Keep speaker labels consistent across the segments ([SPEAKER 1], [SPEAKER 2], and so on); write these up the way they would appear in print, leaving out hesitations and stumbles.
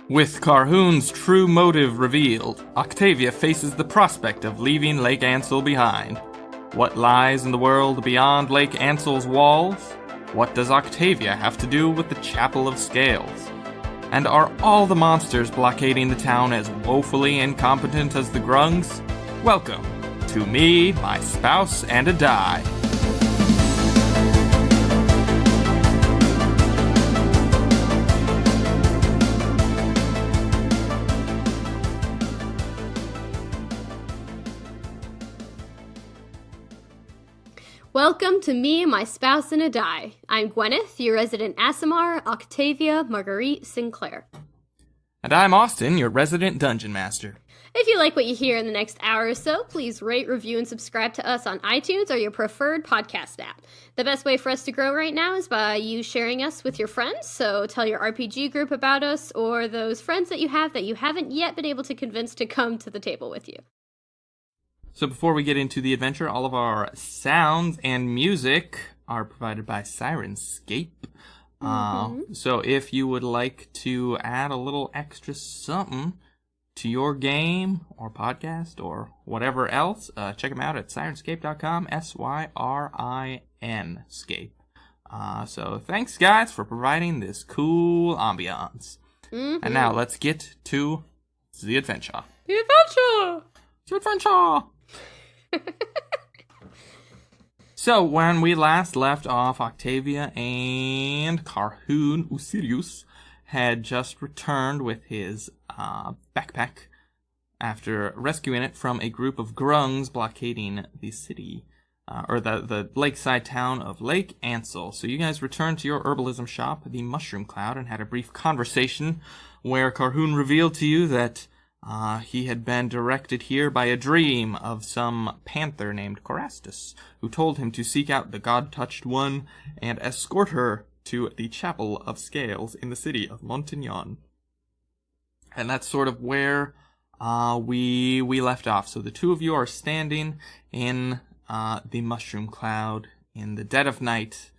[SPEAKER 1] With Carhoon's true motive revealed, Octavia faces the prospect of leaving Lake Ansel behind. What lies in the world beyond Lake Ansel's walls? What does Octavia have to do with the Chapel of Scales? And are all the monsters blockading the town as woefully incompetent as the Grungs? Welcome to Me, My Spouse, and a Die.
[SPEAKER 2] Welcome to Me, My Spouse, and a Die. I'm Gwyneth, your resident Aasimar, Octavia, Marguerite, Sinclair.
[SPEAKER 1] And I'm Austin, your resident Dungeon Master.
[SPEAKER 2] If you like what you hear in the next hour or so, please rate, review, and subscribe to us on iTunes or your preferred podcast app. The best way for us to grow right now is by you sharing us with your friends, so tell your RPG group about us or those friends that you haven't yet been able to convince to come to the table with you.
[SPEAKER 1] So before we get into the adventure, all of our sounds and music are provided by Syrinscape. So if you would like to add a little extra something to your game or podcast or whatever else, check them out at Syrinscape.com, Syrinscape. So thanks, guys, for providing this cool ambiance. And now let's get to the adventure.
[SPEAKER 2] The adventure!
[SPEAKER 1] The adventure! So, when we last left off, Octavia and Carhoon Usirius had just returned with his backpack after rescuing it from a group of grungs blockading the city, or the lakeside town of Lake Ansel. So you guys returned to your herbalism shop, the Mushroom Cloud, and had a brief conversation where Carhoon revealed to you that he had been directed here by a dream of some panther named Corastus, who told him to seek out the God-touched one and escort her to the Chapel of Scales in the city of Montignon. And that's sort of where we left off. So the two of you are standing in the Mushroom Cloud in the dead of night.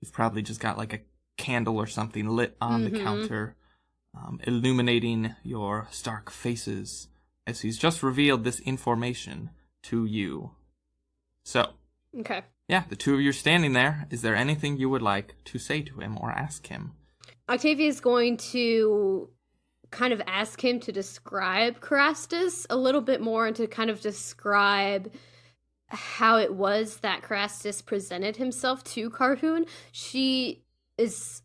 [SPEAKER 1] You've probably just got like a candle or something lit on the counter, illuminating your stark faces as he's just revealed this information to you. So,
[SPEAKER 2] Okay.
[SPEAKER 1] yeah, the two of you are standing there. Is there anything you would like to say to him or ask him?
[SPEAKER 2] Octavia is going to kind of ask him to describe Corastus a little bit more and to kind of describe how it was that Corastus presented himself to Carhoon. She is,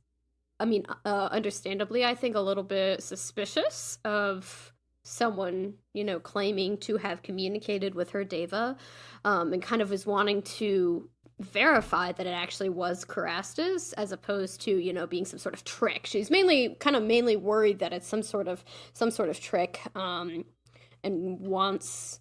[SPEAKER 2] understandably, I think, a little bit suspicious of someone, claiming to have communicated with her Deva, and kind of is wanting to verify that it actually was Corastus, as opposed to, being some sort of trick. She's mainly worried that it's some sort of trick, and wants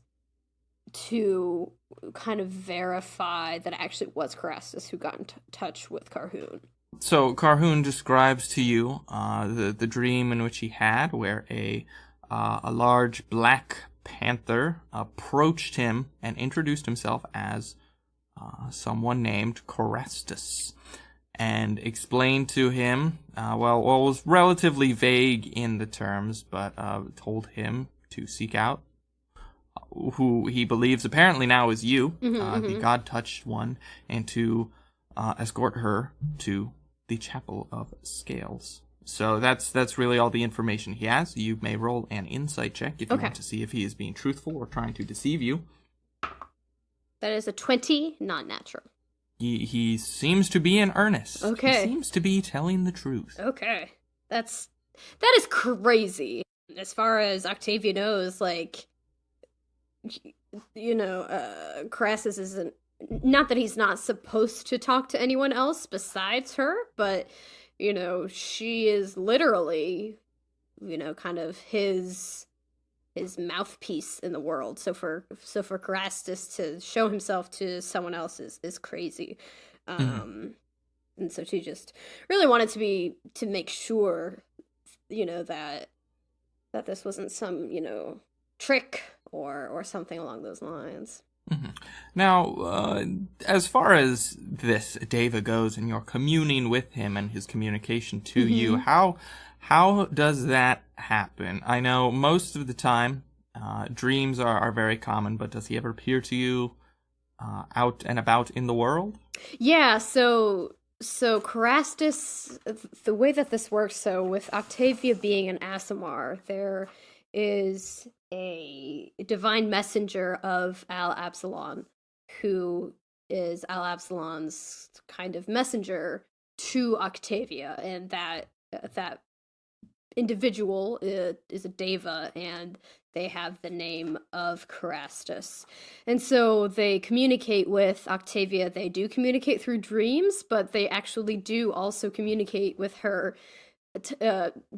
[SPEAKER 2] to kind of verify that it actually was Corastus who got in touch with Carhoon.
[SPEAKER 1] So Carhoon describes to you the dream in which he had, where a large black panther approached him and introduced himself as someone named Corastus, and explained to him, was relatively vague in the terms, but told him to seek out who he believes apparently now is you, the God-touched one, and to escort her to the Chapel of Scales. So that's really all the information he has. You may roll an insight check if you want to see if he is being truthful or trying to deceive you.
[SPEAKER 2] That is a 20, not natural.
[SPEAKER 1] He seems to be in earnest.
[SPEAKER 2] Okay.
[SPEAKER 1] He seems to be telling the truth.
[SPEAKER 2] Okay. That is crazy. As far as Octavia knows, Corastus isn't, not that he's not supposed to talk to anyone else besides her, but, she is literally, kind of his mouthpiece in the world. So for Corastus to show himself to someone else is crazy. And so she just really wanted to make sure, that this wasn't some, trick or something along those lines.
[SPEAKER 1] Now, as far as this Deva goes, and your communing with him and his communication to you, how does that happen? I know most of the time, dreams are very common, but does he ever appear to you out and about in the world?
[SPEAKER 2] Yeah, so Carastus, the way that this works, so with Octavia being an Asimar, there is a divine messenger of Al Absalon, who is Al Absalon's kind of messenger to Octavia, and that individual is a Deva, and they have the name of Carastus. And so they communicate with Octavia. They do communicate through dreams, but they actually do also communicate with her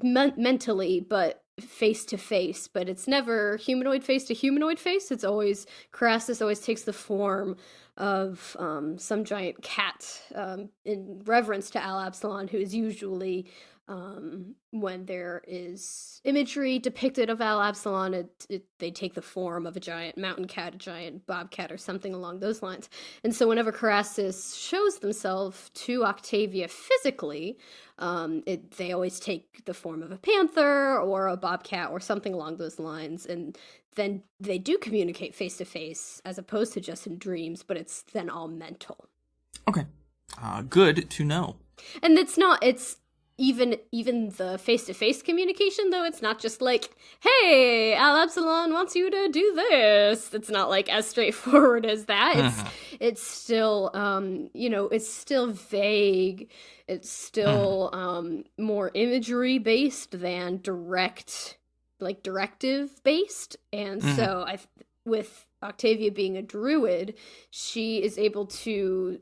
[SPEAKER 2] mentally, but face to face. But it's never humanoid face to humanoid face. It's always, Carastus always takes the form of some giant cat, in reverence to Al Absalon, who is usually, when there is imagery depicted of Al Absalon, they take the form of a giant mountain cat, a giant bobcat, or something along those lines. And so whenever Carassus shows themselves to Octavia physically, they always take the form of a panther or a bobcat or something along those lines, and then they do communicate face to face as opposed to just in dreams, but it's then all mental.
[SPEAKER 1] Okay. Good to know.
[SPEAKER 2] And it's even the face-to-face communication, though, it's not just like, hey, Al Absalon wants you to do this. It's not like as straightforward as that. It's still it's still vague. It's still more imagery based than directive based. And so with Octavia being a druid, she is able to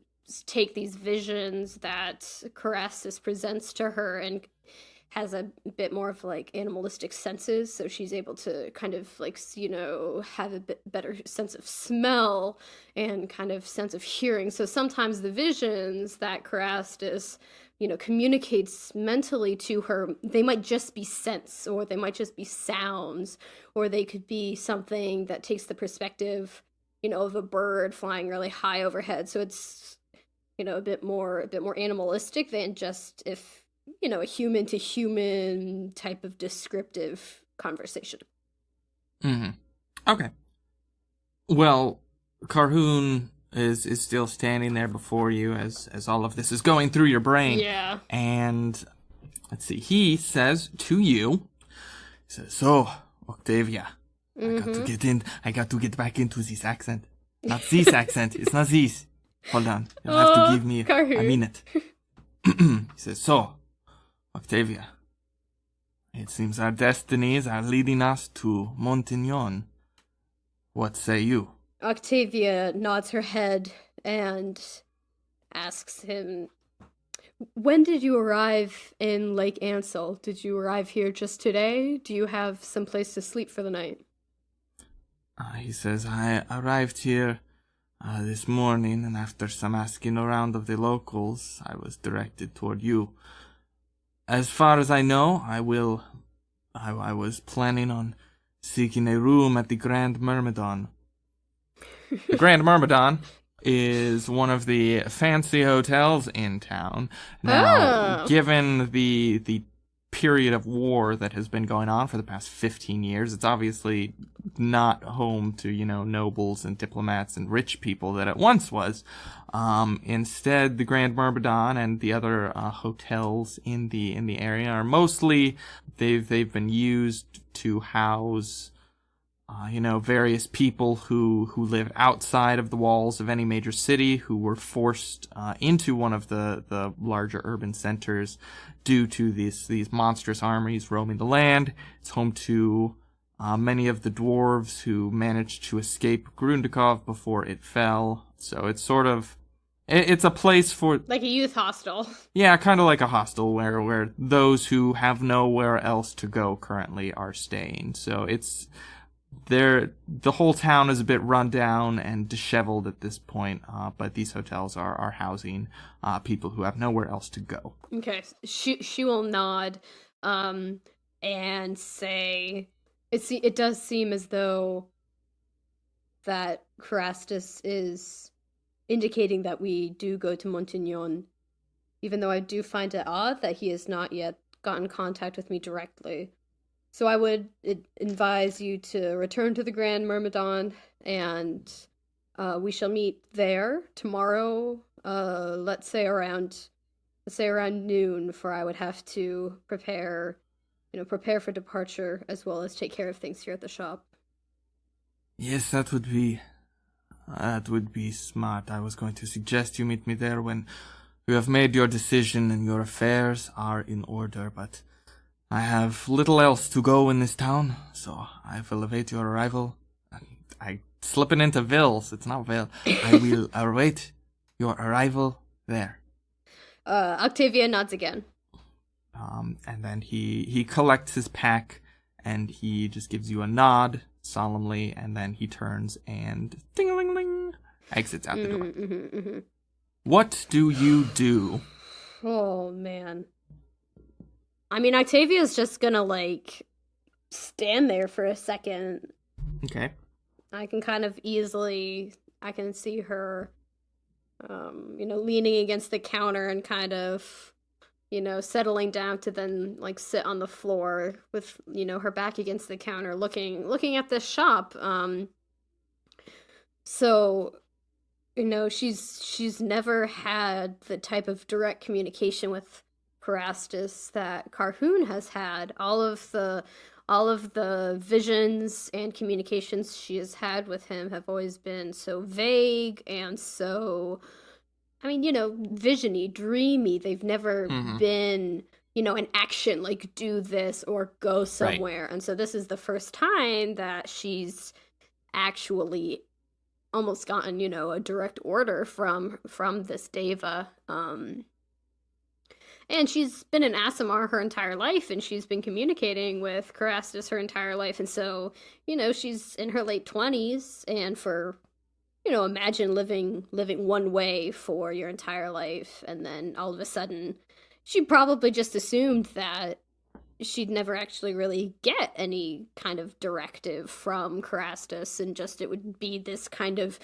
[SPEAKER 2] take these visions that Carassus presents to her and has a bit more of like animalistic senses, so she's able to kind of like, have a bit better sense of smell and kind of sense of hearing. So sometimes the visions that Carassus communicates mentally to her, they might just be scents, or they might just be sounds, or they could be something that takes the perspective of a bird flying really high overhead. So it's a bit more animalistic than just if a human to human type of descriptive conversation.
[SPEAKER 1] Okay. Well, Carhoon is still standing there before you as all of this is going through your brain.
[SPEAKER 2] Yeah.
[SPEAKER 1] And let's see, he says to you, so Octavia, I got to get back into this accent. Not this accent, it's not this. Hold on, you'll have to give me a minute. He says, so, Octavia, it seems our destinies are leading us to Montignon. What say you?
[SPEAKER 2] Octavia nods her head and asks him, when did you arrive in Lake Ansel? Did you arrive here just today? Do you have some place to sleep for the night?
[SPEAKER 1] He says, I arrived here this morning, and after some asking around of the locals, I was directed toward you. As far as I know, I was planning on seeking a room at the Grand Myrmidon. The Grand Myrmidon is one of the fancy hotels in town. Now, given the period of war that has been going on for the past 15 years, it's obviously not home to, nobles and diplomats and rich people that it once was. Instead, the Grand Myrmidon and the other hotels in the area are mostly, they've been used to house various people who live outside of the walls of any major city, who were forced into one of the larger urban centers due to these monstrous armies roaming the land. It's home to many of the dwarves who managed to escape Grundikov before it fell. So it's sort of, it's a place for,
[SPEAKER 2] like a youth hostel.
[SPEAKER 1] Yeah, kind of like a hostel where those who have nowhere else to go currently are staying. So it's, the whole town is a bit run down and disheveled at this point, but these hotels are housing people who have nowhere else to go.
[SPEAKER 2] Okay, she will nod and say, it does seem as though that Carastus is indicating that we do go to Montignon, even though I do find it odd that he has not yet gotten contact with me directly. So I would advise you to return to the Grand Myrmidon, and we shall meet there tomorrow, let's say around noon, for I would have to prepare for departure, as well as take care of things here at the shop.
[SPEAKER 1] Yes, that would be smart. I was going to suggest you meet me there when you have made your decision and your affairs are in order, but I have little else to go in this town, so I will await your arrival. I slipping into Vils. It's not Vil. I will await your arrival there.
[SPEAKER 2] Octavia nods again.
[SPEAKER 1] And then he collects his pack, and he just gives you a nod solemnly, and then he turns and ding-a-ling-ling, exits out the door. What do you do?
[SPEAKER 2] Oh, man. I mean, Octavia's just gonna, stand there for a second.
[SPEAKER 1] Okay.
[SPEAKER 2] I can kind of I can see her, leaning against the counter and kind of, settling down to then, sit on the floor with, her back against the counter, looking at this shop. So, she's never had the type of direct communication with Carastus that Carhoon has had. All of the visions and communications she has had with him have always been so vague and so, vision-y, dreamy. They've never been, an action, like do this or go somewhere. Right. And so this is the first time that she's actually almost gotten, a direct order from this Deva. And she's been in Aasimar her entire life, and she's been communicating with Carastus her entire life. And so, she's in her late 20s, and for, imagine living one way for your entire life, and then all of a sudden, she probably just assumed that she'd never actually really get any kind of directive from Carastus, and just it would be this kind of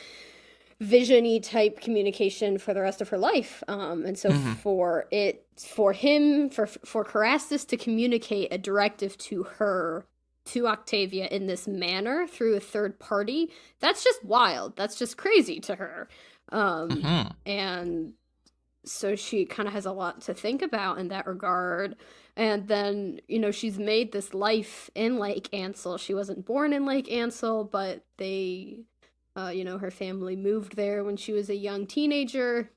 [SPEAKER 2] vision-y type communication for the rest of her life. And so for Carastus to communicate a directive to her, to Octavia in this manner through a third party, that's just wild. That's just crazy to her. And so she kind of has a lot to think about in that regard. And then, she's made this life in Lake Ansel. She wasn't born in Lake Ansel, but they... her family moved there when she was a young teenager.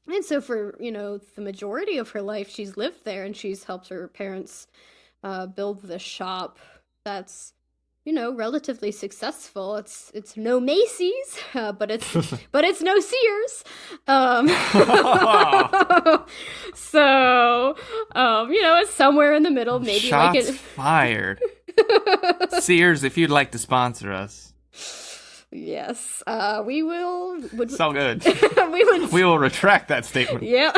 [SPEAKER 2] And so for, the majority of her life, she's lived there, and she's helped her parents build this shop that's, relatively successful. It's no Macy's, but it's no Sears. So, it's somewhere in the middle. Maybe
[SPEAKER 1] Shots fired. Sears, if you'd like to sponsor us.
[SPEAKER 2] Yes, we will.
[SPEAKER 1] So good. We will retract that statement.
[SPEAKER 2] Yeah.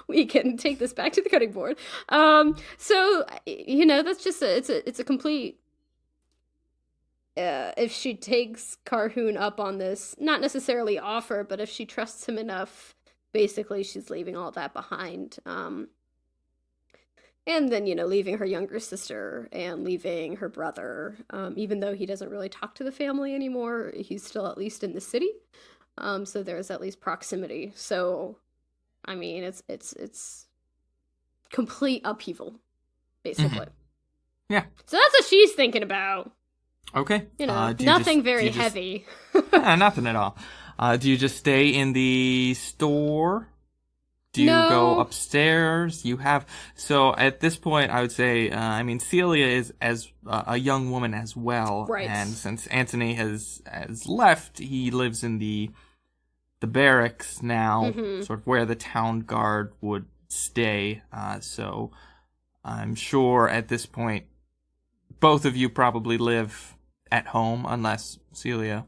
[SPEAKER 2] We can take this back to the cutting board. So, that's just it's a complete. If she takes Carhoon up on this, not necessarily offer, but if she trusts him enough, basically she's leaving all that behind. And then, leaving her younger sister and leaving her brother, even though he doesn't really talk to the family anymore, he's still at least in the city. So there's at least proximity. So, it's complete upheaval, basically.
[SPEAKER 1] Yeah.
[SPEAKER 2] So that's what she's thinking about.
[SPEAKER 1] Okay.
[SPEAKER 2] Nothing very heavy.
[SPEAKER 1] Nothing at all. Do you just stay in the store? Do you go upstairs? So at this point, I would say, Celia is as a young woman as well.
[SPEAKER 2] Right.
[SPEAKER 1] And since Antony has left, he lives in the barracks now, sort of where the town guard would stay. So I'm sure at this point, both of you probably live at home, unless Celia,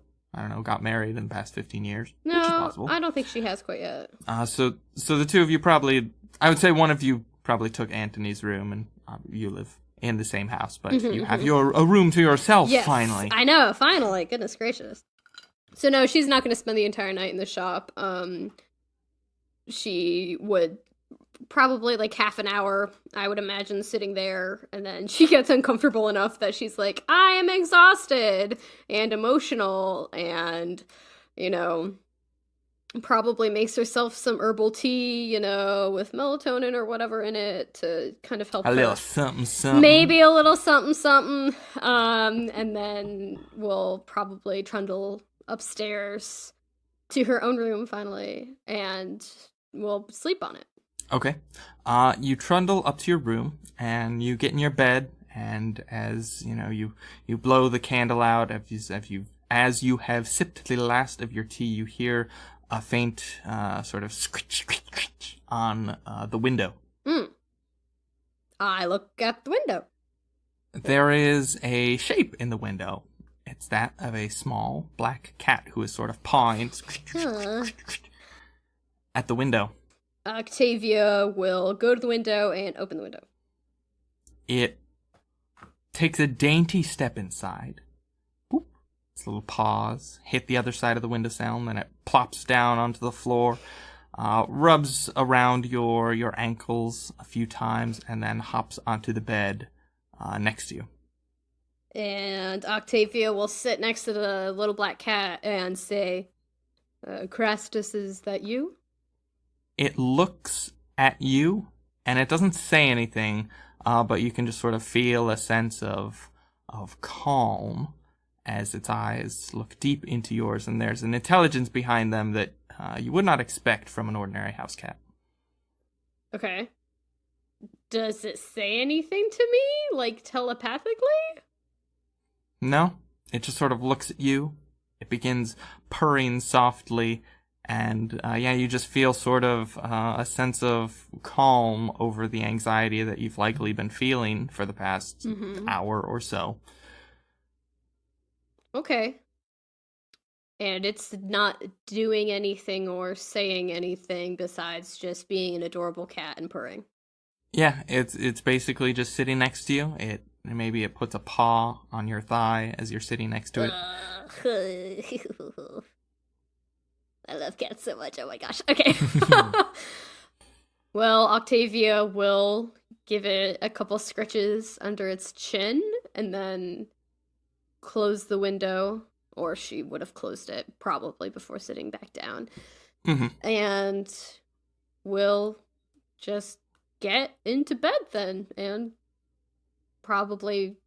[SPEAKER 1] got married in the past 15 years.
[SPEAKER 2] No,
[SPEAKER 1] which is possible.
[SPEAKER 2] I don't think she has quite yet.
[SPEAKER 1] So the two of you probably, I would say one of you probably took Antony's room, and you live in the same house, but you have a room to yourself,
[SPEAKER 2] yes,
[SPEAKER 1] finally.
[SPEAKER 2] I know, finally. Goodness gracious. So no, she's not going to spend the entire night in the shop. She would probably like half an hour, I would imagine, sitting there, and then she gets uncomfortable enough that she's like, I am exhausted and emotional, and, you know, probably makes herself some herbal tea, you know, with melatonin or whatever in it to kind of help
[SPEAKER 1] a
[SPEAKER 2] her.
[SPEAKER 1] little something, something.
[SPEAKER 2] Maybe a little something, something. And then we'll probably trundle upstairs to her own room finally, and we'll sleep on it.
[SPEAKER 1] Okay. You trundle up to your room, and you get in your bed, and as, you know, you blow the candle out, as you have sipped the last of your tea, you hear a faint sort of scritch, scritch, scritch on the window.
[SPEAKER 2] I look at the window.
[SPEAKER 1] There is a shape in the window. It's that of a small black cat who is sort of pawing at the window.
[SPEAKER 2] Octavia will go to the window and open the window.
[SPEAKER 1] It takes a dainty step inside. Boop. Its little paws hit the other side of the windowsill, and then it plops down onto the floor, rubs around your ankles a few times, and then hops onto the bed next to you.
[SPEAKER 2] And Octavia will sit next to the little black cat and say, Crastus, is that you?
[SPEAKER 1] It looks at you, and it doesn't say anything, but you can just sort of feel a sense of calm as its eyes look deep into yours, and there's an intelligence behind them that you would not expect from an ordinary house cat.
[SPEAKER 2] Okay. Does it say anything to me, like telepathically?
[SPEAKER 1] No, it just sort of looks at you. It begins purring softly, and you just feel sort of a sense of calm over the anxiety that you've likely been feeling for the past hour or so.
[SPEAKER 2] Okay. And it's not doing anything or saying anything besides just being an adorable cat and purring.
[SPEAKER 1] Yeah, it's basically just sitting next to you. Maybe it puts a paw on your thigh as you're sitting next to it.
[SPEAKER 2] I love cats so much. Oh my gosh. Okay. Well, Octavia will give it a couple scritches under its chin and then close the window, or she would have closed it probably before sitting back down. And we'll just get into bed then and probably,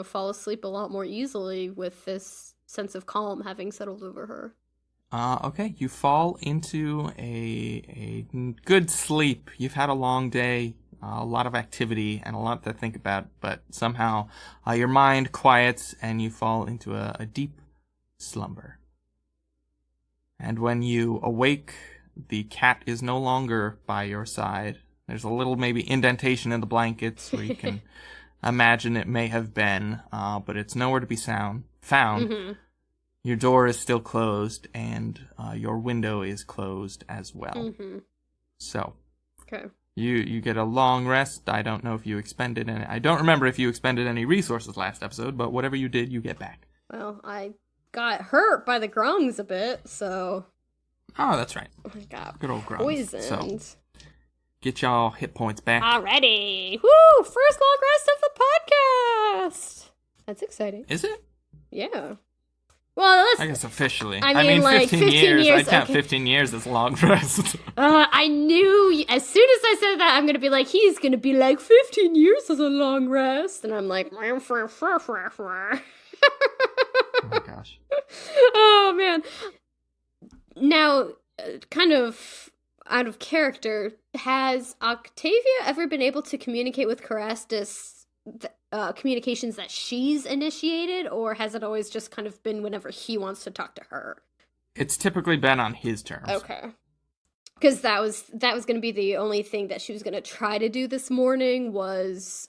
[SPEAKER 2] fall asleep a lot more easily with this sense of calm having settled over her.
[SPEAKER 1] Okay, you fall into a good sleep. You've had a long day, a lot of activity, and a lot to think about, but somehow your mind quiets and you fall into a deep slumber. And when you awake, the cat is no longer by your side. There's a little maybe indentation in the blankets where you can imagine it may have been, but it's nowhere to be found. Your door is still closed, and your window is closed as well. So,
[SPEAKER 2] okay.
[SPEAKER 1] You get a long rest. I don't know if you expended any. I don't remember if you expended any resources last episode, but whatever you did, you get back.
[SPEAKER 2] Well, I got hurt by the grungs a bit, so.
[SPEAKER 1] Oh, that's right.
[SPEAKER 2] I got
[SPEAKER 1] good old grungs.
[SPEAKER 2] Poisoned.
[SPEAKER 1] So, get y'all hit points back.
[SPEAKER 2] Already. Woo! First long rest of the podcast. That's exciting.
[SPEAKER 1] Is it?
[SPEAKER 2] Yeah. Well,
[SPEAKER 1] I guess officially.
[SPEAKER 2] I mean like 15 years.
[SPEAKER 1] I count 15 years as long rest.
[SPEAKER 2] I knew as soon as I said that, I'm going to be like, he's going to be like, 15 years is a long rest. And I'm like, oh
[SPEAKER 1] my gosh.
[SPEAKER 2] Oh, man. Now, kind of out of character, has Octavia ever been able to communicate with Carastus communications that she's initiated, or has it always just kind of been whenever he wants to talk to her?
[SPEAKER 1] It's typically been on his terms.
[SPEAKER 2] Okay. Because that was going to be the only thing that she was going to try to do this morning was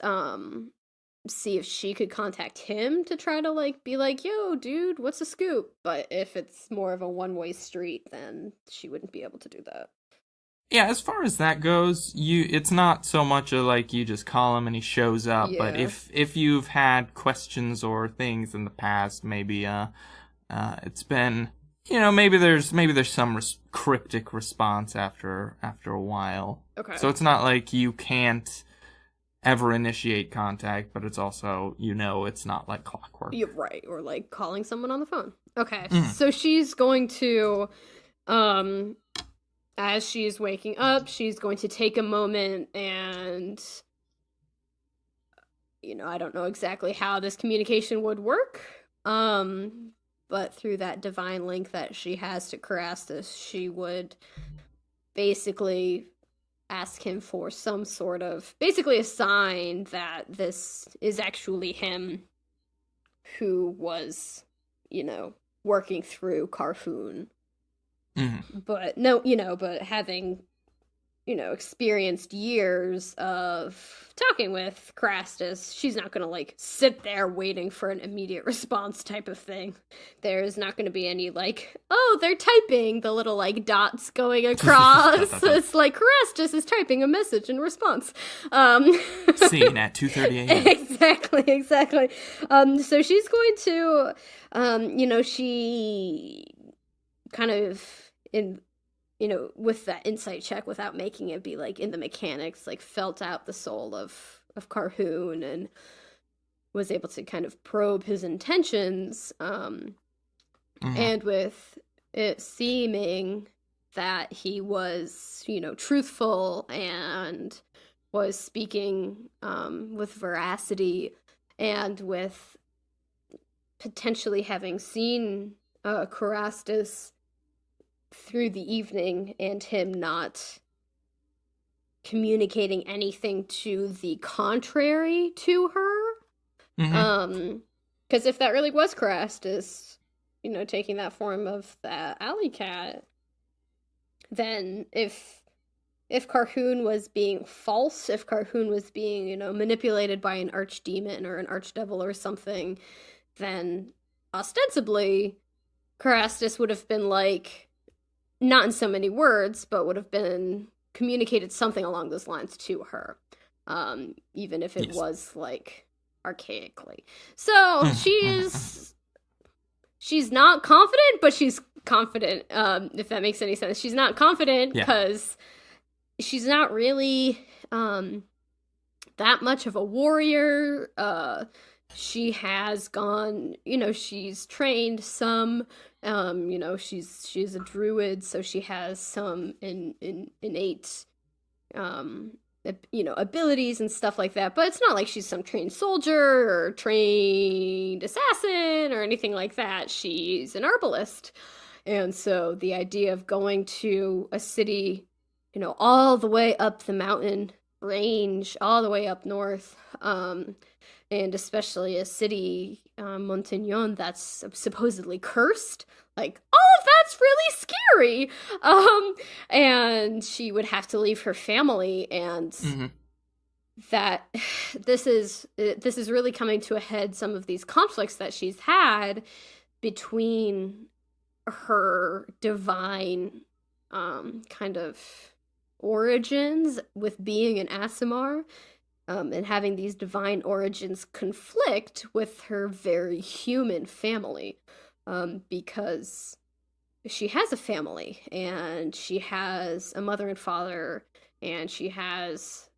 [SPEAKER 2] see if she could contact him to try to be like, yo, dude, what's the scoop? But if it's more of a one-way street, then she wouldn't be able to do that.
[SPEAKER 1] Yeah, as far as that goes, it's not so much a like you just call him and he shows up, but
[SPEAKER 2] Yeah.
[SPEAKER 1] if you've had questions or things in the past, maybe it's been, maybe there's some cryptic response after a while.
[SPEAKER 2] Okay.
[SPEAKER 1] So it's not like you can't ever initiate contact, but it's also, it's not like clockwork.
[SPEAKER 2] You're right, or like calling someone on the phone. Okay.
[SPEAKER 1] Mm.
[SPEAKER 2] So she's going to as she's waking up, she's going to take a moment and, I don't know exactly how this communication would work, but through that divine link that she has to Carastus, she would basically ask him for some sort of, basically a sign that this is actually him who was, working through Carhoon.
[SPEAKER 1] Mm-hmm.
[SPEAKER 2] But no, but having, experienced years of talking with Carastus, she's not gonna like sit there waiting for an immediate response type of thing. There's not gonna be any like, oh, they're typing, the little like dots going across. It's like Carastus is typing a message in response.
[SPEAKER 1] Seen at 2:30 a.m.
[SPEAKER 2] Exactly. So she's going to, she kind of with that insight check without making it be like in the mechanics, like felt out the soul of Carhoon and was able to kind of probe his intentions. And with it seeming that he was, truthful and was speaking with veracity and with potentially having seen Carastus through the evening and him not communicating anything to the contrary to her. Because if that really was Carastus, taking that form of the alley cat, then if Carhoon was being false, if Carhoon was being, manipulated by an archdemon or an archdevil or something, then ostensibly Carastus would have been like, not in so many words, but would have been communicated something along those lines to her, even if it was like archaically. So she's not confident, but she's confident, if that makes any sense. She's not confident because she's not really that much of a warrior. She has gone, she's trained some, she's a druid, so she has some innate, abilities and stuff like that, but it's not like she's some trained soldier or trained assassin or anything like that. She's an herbalist. And so the idea of going to a city, all the way up the mountain range, all the way up north, and especially a city, Montignon, that's supposedly cursed. Like, all of that's really scary. And she would have to leave her family, and that this is really coming to a head. Some of these conflicts that she's had between her divine kind of origins with being an Aasimar, and having these divine origins conflict with her very human family, because she has a family, and she has a mother and father, and she has,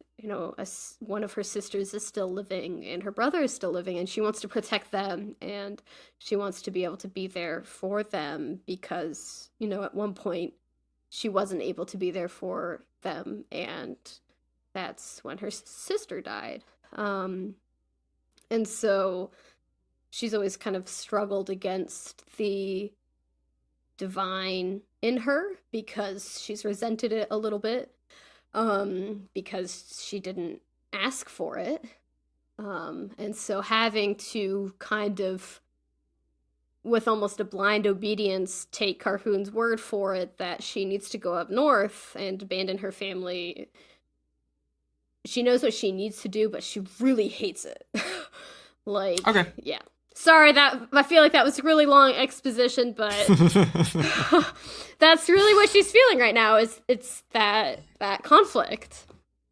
[SPEAKER 2] one of her sisters is still living, and her brother is still living, and she wants to protect them, and she wants to be able to be there for them, because, at one point, she wasn't able to be there for them, and that's when her sister died. And so she's always kind of struggled against the divine in her because she's resented it a little bit, because she didn't ask for it. And so having to kind of, with almost a blind obedience, take Carhoon's word for it that she needs to go up north and abandon her family. She knows what she needs to do, but she really hates it. Like,
[SPEAKER 1] okay.
[SPEAKER 2] Yeah. Sorry, that I feel like that was a really long exposition, but that's really what she's feeling right now. It's that conflict.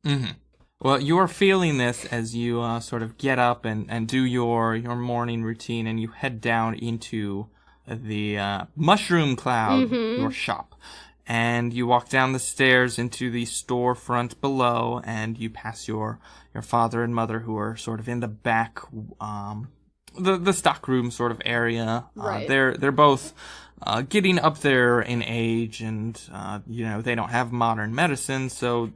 [SPEAKER 1] Mm-hmm. Well, you're feeling this as you sort of get up and do your morning routine, and you head down into the Mushroom Cloud, your shop. And you walk down the stairs into the storefront below, and you pass your father and mother, who are sort of in the back, the stockroom sort of area.
[SPEAKER 2] Right.
[SPEAKER 1] They're both getting up there in age, and they don't have modern medicine, so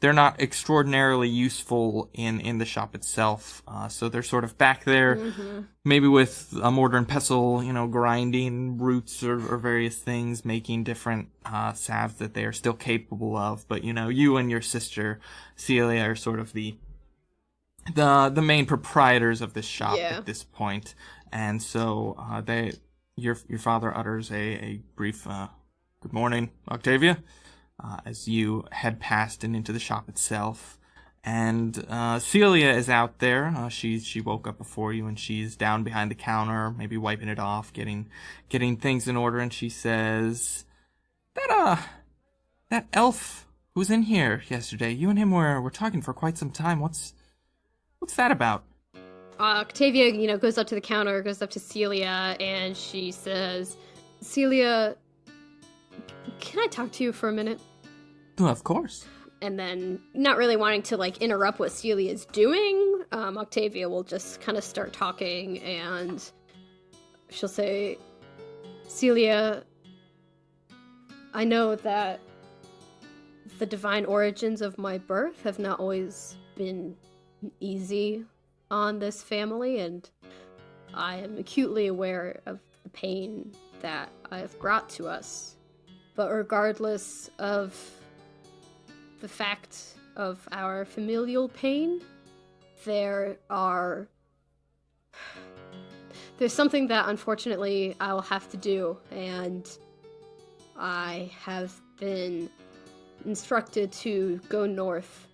[SPEAKER 1] they're not extraordinarily useful in the shop itself. So they're sort of back there, maybe with a mortar and pestle, grinding roots or various things, making different salves that they are still capable of. But, you and your sister, Celia, are sort of the main proprietors of this shop at this point. And so your father utters a brief, "Good morning, Octavia," as you head past and into the shop itself. And Celia is out there. She woke up before you, and she's down behind the counter, maybe wiping it off, getting things in order. And she says, "That elf who was in here yesterday, you and him were talking for quite some time. What's that about?"
[SPEAKER 2] Octavia, goes up to the counter, goes up to Celia, and she says, "Celia, can I talk to you for a minute?"
[SPEAKER 1] Well, of course.
[SPEAKER 2] And then, not really wanting to, interrupt what Celia's doing, Octavia will just kind of start talking, and she'll say, "Celia, I know that the divine origins of my birth have not always been easy on this family, and I am acutely aware of the pain that I have brought to us. But regardless of the fact of our familial pain, there's something that unfortunately I will have to do, and I have been instructed to go north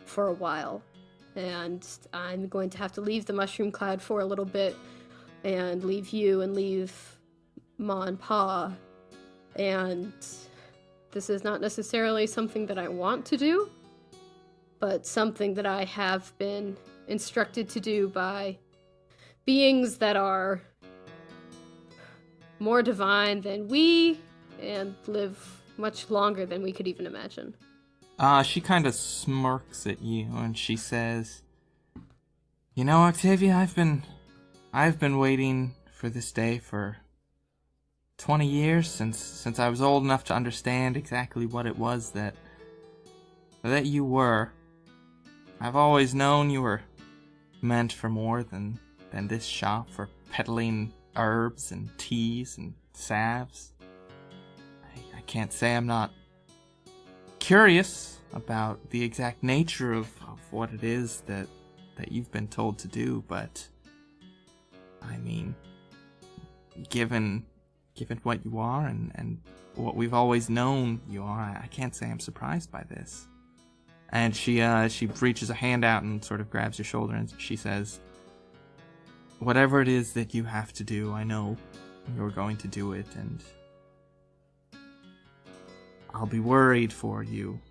[SPEAKER 2] for a while, and I'm going to have to leave the Mushroom Cloud for a little bit, and leave you and leave Ma and Pa, and this is not necessarily something that I want to do, but something that I have been instructed to do by beings that are more divine than we, and live much longer than we could even imagine."
[SPEAKER 1] She kind of smirks at you, and she says, "Octavia, I've been waiting for this day for 20 years, since I was old enough to understand exactly what it was that you were. I've always known you were meant for more than this shop, for peddling herbs and teas and salves. I can't say I'm not curious about the exact nature of what it is that you've been told to do, but I mean, given what you are and what we've always known you are, I can't say I'm surprised by this." And she reaches a hand out and sort of grabs your shoulder, and she says, "Whatever it is that you have to do, I know you're going to do it, and I'll be worried for you,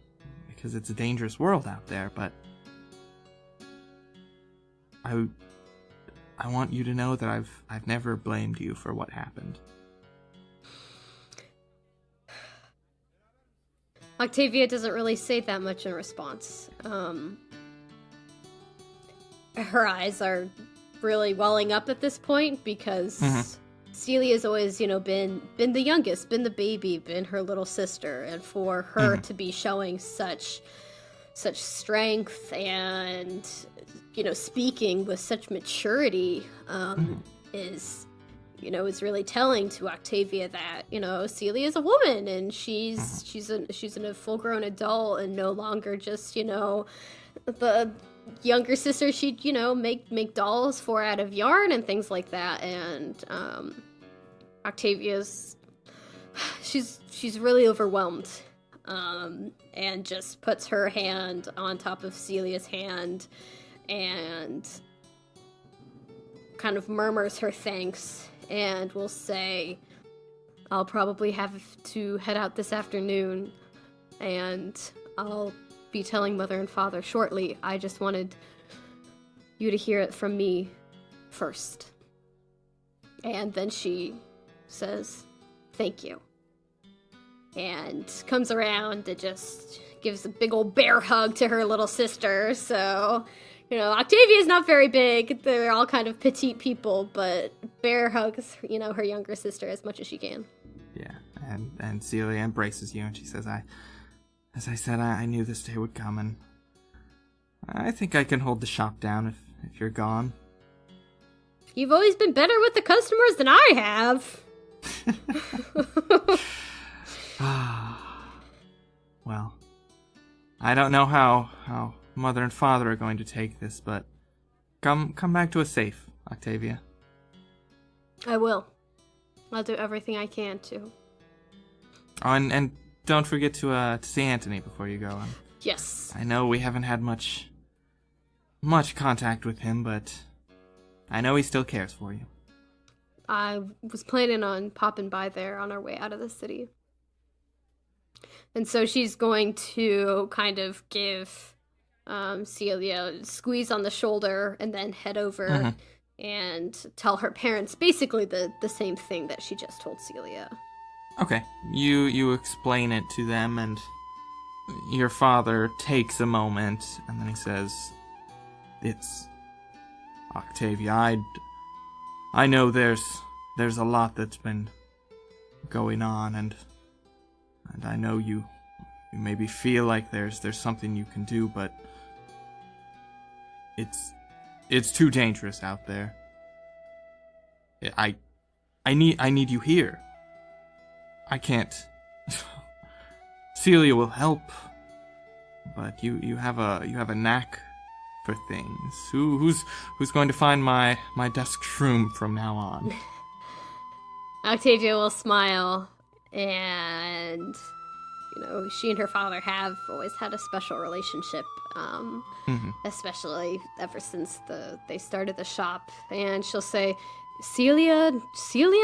[SPEAKER 1] because it's a dangerous world out there, but I want you to know that I've never blamed you for what happened."
[SPEAKER 2] Octavia doesn't really say that much in response. Her eyes are really welling up at this point, because Celia's always, been the youngest, been the baby, been her little sister, and for her to be showing such strength and, speaking with such maturity, is really telling to Octavia that, Celia is a woman, and she's a full-grown adult, and no longer just, the younger sister she'd, make dolls for out of yarn and things like that. And Octavia's she's really overwhelmed, and just puts her hand on top of Celia's hand and kind of murmurs her thanks and will say, I'll probably have to head out this afternoon, and I'll be telling Mother and Father shortly. I just wanted you to hear it from me first. And then she says, thank you. And comes around and just gives a big old bear hug to her little sister. So, Octavia's not very big. They're all kind of petite people, but bear hugs, her younger sister as much as she can.
[SPEAKER 1] Yeah, and Celia embraces you, and she says, as I said, I knew this day would come, and I think I can hold the shop down if you're gone.
[SPEAKER 2] You've always been better with the customers than I have.
[SPEAKER 1] Well, I don't know how Mother and Father are going to take this, but come back to us safe, Octavia.
[SPEAKER 2] I will. I'll do everything I can to.
[SPEAKER 1] Oh, and don't forget to see Anthony before you go.
[SPEAKER 2] Yes.
[SPEAKER 1] I know we haven't had much contact with him, but I know he still cares for you.
[SPEAKER 2] I was planning on popping by there on our way out of the city. And so she's going to kind of give Celia a squeeze on the shoulder and then head over and tell her parents basically the same thing that she just told Celia.
[SPEAKER 1] Okay. You explain it to them, and your father takes a moment, and then he says, It's Octavia, I know there's a lot that's been going on, and I know you maybe feel like there's something you can do, but it's too dangerous out there. I need you here. I can't. Celia will help, but you have a knack for things. Who's going to find my desk shroom from now on?
[SPEAKER 2] Octavia will smile, and she and her father have always had a special relationship, especially ever since they started the shop. And she'll say, Celia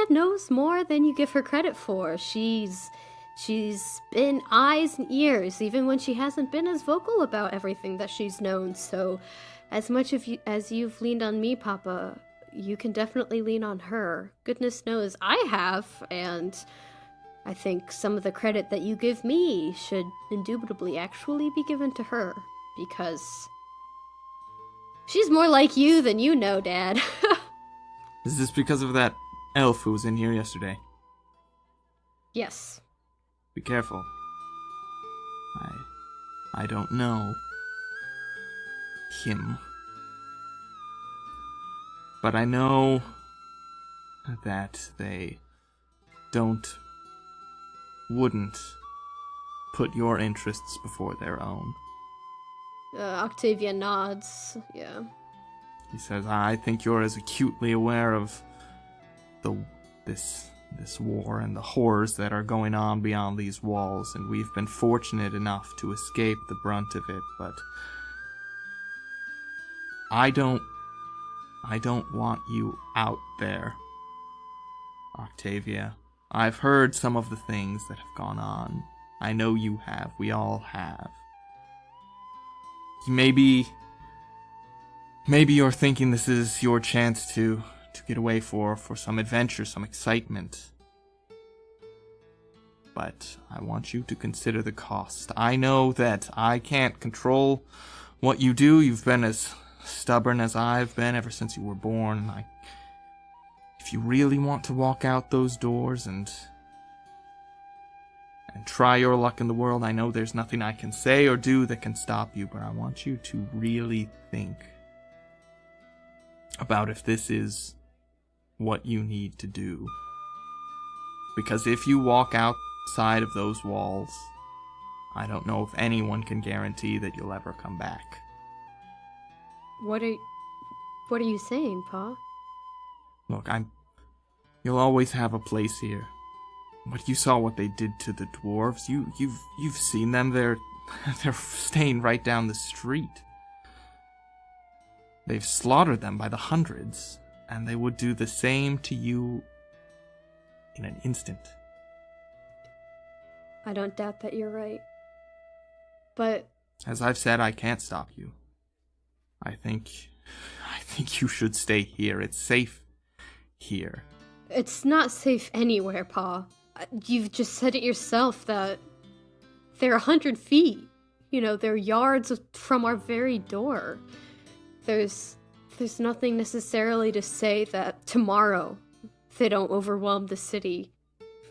[SPEAKER 2] knows more than you give her credit for. She's been eyes and ears, even when she hasn't been as vocal about everything that she's known. So, as much as you've leaned on me, Papa, you can definitely lean on her. Goodness knows I have, and I think some of the credit that you give me should indubitably actually be given to her, because she's more like you than you know, Dad.
[SPEAKER 1] Is this because of that elf who was in here yesterday?
[SPEAKER 2] Yes.
[SPEAKER 1] Be careful. I don't know him. But I know that they wouldn't put your interests before their own.
[SPEAKER 2] Octavia nods, yeah.
[SPEAKER 1] He says, I think you're as acutely aware of this war and the horrors that are going on beyond these walls, and we've been fortunate enough to escape the brunt of it, but I don't want you out there, Octavia. I've heard some of the things that have gone on. I know you have. We all have. Maybe you're thinking this is your chance to get away for some adventure, some excitement. But I want you to consider the cost. I know that I can't control what you do. You've been as stubborn as I've been ever since you were born. If you really want to walk out those doors and try your luck in the world, I know there's nothing I can say or do that can stop you, but I want you to really think about if this is what you need to do. Because if you walk outside of those walls, I don't know if anyone can guarantee that you'll ever come back.
[SPEAKER 2] What are you saying, Pa?
[SPEAKER 1] Look, you'll always have a place here. But you saw what they did to the dwarves. You've seen them. They're staying right down the street. They've slaughtered them by the hundreds. and they would do the same to you in an instant.
[SPEAKER 2] I don't doubt that you're right. But
[SPEAKER 1] as I've said, I can't stop you. I think you should stay here. It's safe here.
[SPEAKER 2] It's not safe anywhere, Pa. You've just said it yourself that they're 100 feet. You know, they're yards from our very door. There's nothing necessarily to say that tomorrow they don't overwhelm the city